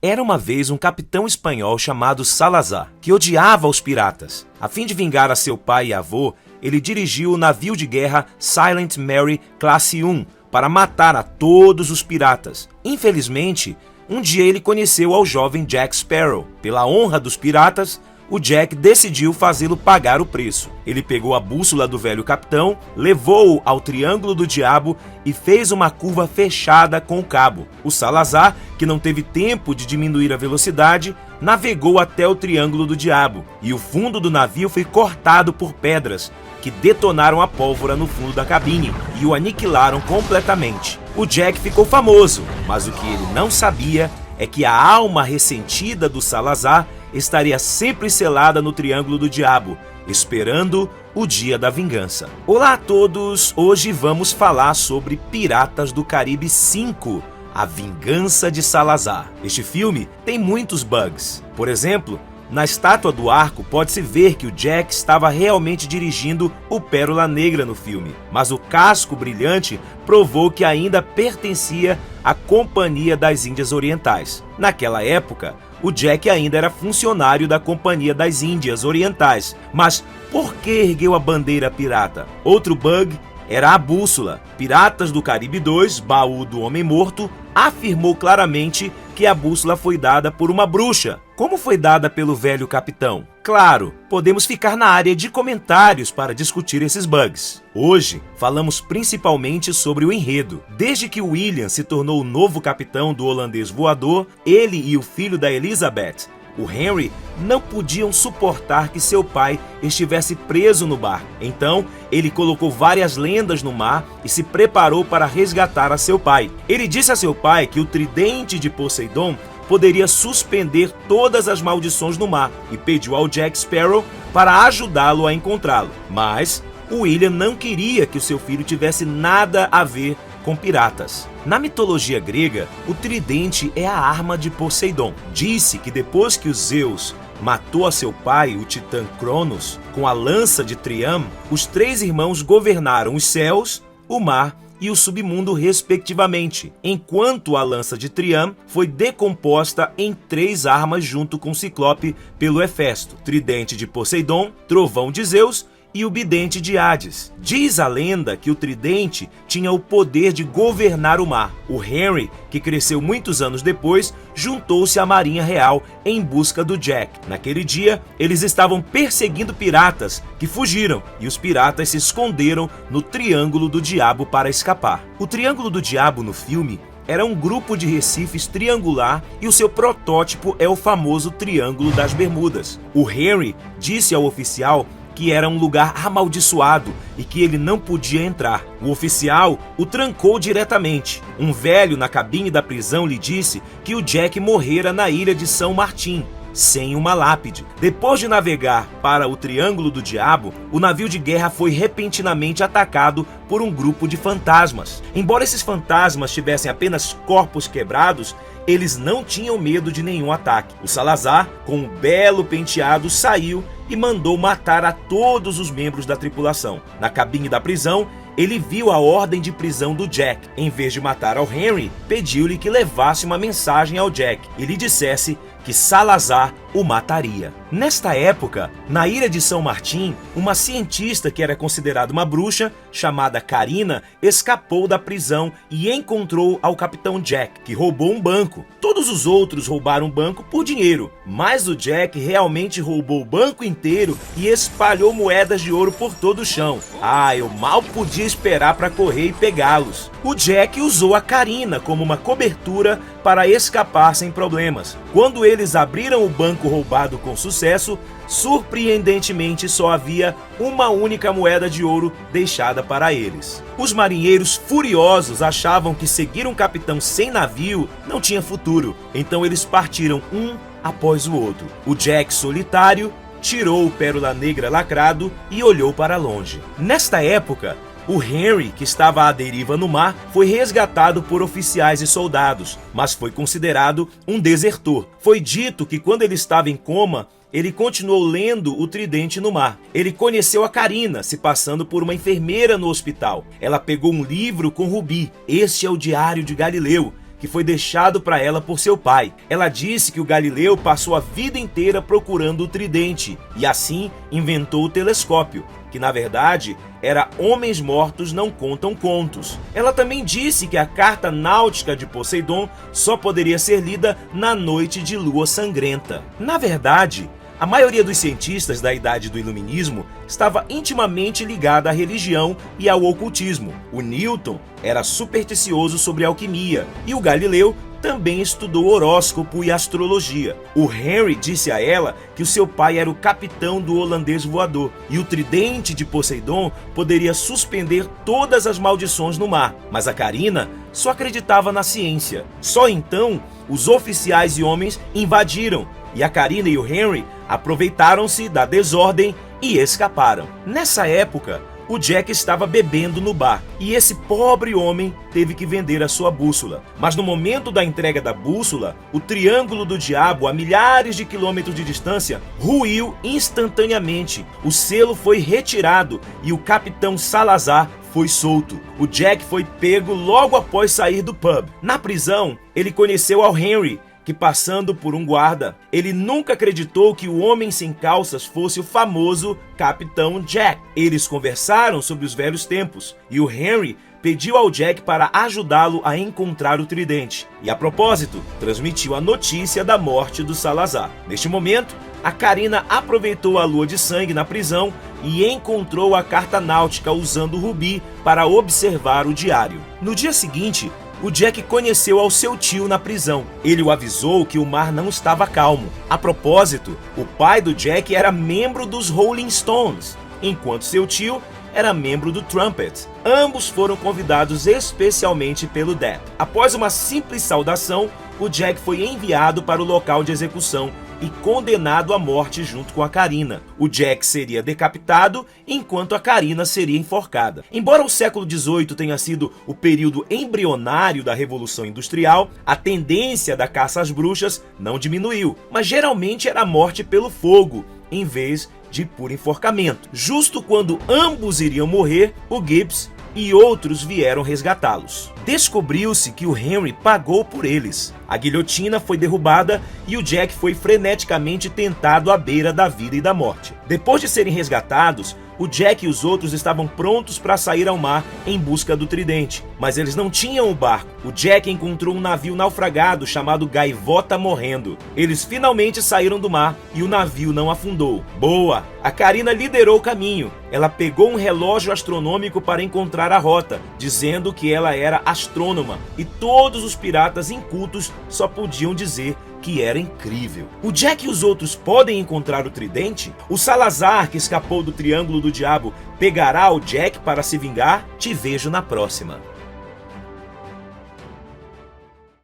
Era uma vez um capitão espanhol chamado Salazar, que odiava os piratas. A fim de vingar a seu pai e avô, ele dirigiu o navio de guerra Silent Mary Classe 1 para matar a todos os piratas. Infelizmente, um dia ele conheceu ao jovem Jack Sparrow. Pela honra dos piratas, o Jack decidiu fazê-lo pagar o preço. Ele pegou a bússola do velho capitão, levou-o ao Triângulo do Diabo e fez uma curva fechada com o cabo. O Salazar, que não teve tempo de diminuir a velocidade, navegou até o Triângulo do Diabo e o fundo do navio foi cortado por pedras que detonaram a pólvora no fundo da cabine e o aniquilaram completamente. O Jack ficou famoso, mas o que ele não sabia é que a alma ressentida do Salazar estaria sempre selada no Triângulo do Diabo, esperando o dia da vingança. Olá a todos! Hoje vamos falar sobre Piratas do Caribe 5, A Vingança de Salazar. Este filme tem muitos bugs. Por exemplo, na estátua do arco pode-se ver que o Jack estava realmente dirigindo o Pérola Negra no filme, mas o casco brilhante provou que ainda pertencia à Companhia das Índias Orientais. Naquela época, o Jack ainda era funcionário da Companhia das Índias Orientais, mas por que ergueu a bandeira pirata? Outro bug era a bússola. Piratas do Caribe 2, Baú do Homem Morto, afirmou claramente que a bússola foi dada por uma bruxa. Como foi dada pelo velho capitão? Claro, podemos ficar na área de comentários para discutir esses bugs. Hoje, falamos principalmente sobre o enredo. Desde que William se tornou o novo capitão do holandês voador, ele e o filho da Elizabeth, o Henry, não podiam suportar que seu pai estivesse preso no barco. Então, ele colocou várias lendas no mar e se preparou para resgatar a seu pai. Ele disse a seu pai que o tridente de Poseidon poderia suspender todas as maldições no mar e pediu ao Jack Sparrow para ajudá-lo a encontrá-lo. Mas William não queria que o seu filho tivesse nada a ver com piratas. Na mitologia grega, o tridente é a arma de Poseidon. Disse que depois que Zeus matou a seu pai, o titã Cronos, com a lança de Triam, os três irmãos governaram os céus, o mar e o submundo respectivamente, enquanto a lança de Triam foi decomposta em três armas junto com o Ciclope pelo Hefesto: tridente de Poseidon, trovão de Zeus e o bidente de Hades. Diz a lenda que o tridente tinha o poder de governar o mar. O Henry, que cresceu muitos anos depois, juntou-se à Marinha Real em busca do Jack. Naquele dia, eles estavam perseguindo piratas que fugiram e os piratas se esconderam no Triângulo do Diabo para escapar. O Triângulo do Diabo no filme era um grupo de recifes triangular e o seu protótipo é o famoso Triângulo das Bermudas. O Henry disse ao oficial que era um lugar amaldiçoado e que ele não podia entrar. O oficial o trancou diretamente. Um velho na cabine da prisão lhe disse que o Jack morrera na ilha de São Martim, sem uma lápide. Depois de navegar para o Triângulo do Diabo, o navio de guerra foi repentinamente atacado por um grupo de fantasmas. Embora esses fantasmas tivessem apenas corpos quebrados, eles não tinham medo de nenhum ataque. O Salazar, com um belo penteado, saiu e mandou matar a todos os membros da tripulação. Na cabine da prisão, ele viu a ordem de prisão do Jack. Em vez de matar ao Henry, pediu-lhe que levasse uma mensagem ao Jack e lhe dissesse que Salazar o mataria. Nesta época, na ilha de São Martim, uma cientista que era considerada uma bruxa, chamada Carina, escapou da prisão e encontrou ao capitão Jack, que roubou um banco. Todos os outros roubaram o banco por dinheiro, mas o Jack realmente roubou o banco inteiro e espalhou moedas de ouro por todo o chão. Eu mal podia esperar para correr e pegá-los. O Jack usou a Carina como uma cobertura para escapar sem problemas. Quando eles abriram o banco roubado com sucesso, surpreendentemente só havia uma única moeda de ouro deixada para eles. Os marinheiros furiosos achavam que seguir um capitão sem navio não tinha futuro, então eles partiram um após o outro. O Jack, solitário, tirou o Pérola Negra lacrado e olhou para longe. Nesta época, o Henry, que estava à deriva no mar, foi resgatado por oficiais e soldados, mas foi considerado um desertor. Foi dito que quando ele estava em coma, ele continuou lendo o tridente no mar. Ele conheceu a Carina, se passando por uma enfermeira no hospital. Ela pegou um livro com rubi. Este é o Diário de Galileu, que que foi deixado para ela por seu pai. Ela disse que o Galileu passou a vida inteira procurando o tridente e assim inventou o telescópio, que na verdade era Homens Mortos Não Contam Contos. Ela também disse que a carta náutica de Poseidon só poderia ser lida na noite de lua sangrenta. Na verdade, a maioria dos cientistas da Idade do Iluminismo estava intimamente ligada à religião e ao ocultismo. O Newton era supersticioso sobre alquimia e o Galileu também estudou horóscopo e astrologia. O Henry disse a ela que o seu pai era o capitão do holandês voador e o tridente de Poseidon poderia suspender todas as maldições no mar. Mas a Carina só acreditava na ciência. Só então os oficiais e homens invadiram e a Carina e o Henry aproveitaram-se da desordem e escaparam. Nessa época, o Jack estava bebendo no bar e esse pobre homem teve que vender a sua bússola. Mas no momento da entrega da bússola, o Triângulo do Diabo, a milhares de quilômetros de distância, ruiu instantaneamente. O selo foi retirado e o capitão Salazar foi solto. O Jack foi pego logo após sair do pub. Na prisão, ele conheceu ao Henry, que passando por um guarda, ele nunca acreditou que o homem sem calças fosse o famoso Capitão Jack. Eles conversaram sobre os velhos tempos e o Henry pediu ao Jack para ajudá-lo a encontrar o tridente. E a propósito, transmitiu a notícia da morte do Salazar. Neste momento, a Carina aproveitou a lua de sangue na prisão e encontrou a carta náutica usando o rubi para observar o diário. No dia seguinte, o Jack conheceu ao seu tio na prisão. Ele o avisou que o mar não estava calmo. A propósito, o pai do Jack era membro dos Rolling Stones, enquanto seu tio era membro do Trumpet. Ambos foram convidados especialmente pelo Depp. Após uma simples saudação, o Jack foi enviado para o local de execução e condenado à morte junto com a Carina. O Jack seria decapitado, enquanto a Carina seria enforcada. Embora o século XVIII tenha sido o período embrionário da Revolução Industrial, a tendência da caça às bruxas não diminuiu, mas geralmente era a morte pelo fogo, em vez de por enforcamento. Justo quando ambos iriam morrer, o Gibbs e outros vieram resgatá-los. Descobriu-se que o Henry pagou por eles. A guilhotina foi derrubada e o Jack foi freneticamente tentado à beira da vida e da morte. Depois de serem resgatados, o Jack e os outros estavam prontos para sair ao mar em busca do tridente, mas eles não tinham o barco. O Jack encontrou um navio naufragado chamado Gaivota Morrendo. Eles finalmente saíram do mar e o navio não afundou. Boa! A Carina liderou o caminho. Ela pegou um relógio astronômico para encontrar a rota, dizendo que ela era astrônoma, e todos os piratas incultos só podiam dizer que era incrível. O Jack e os outros podem encontrar o tridente? O Salazar, que escapou do Triângulo do Diabo, pegará o Jack para se vingar? Te vejo na próxima.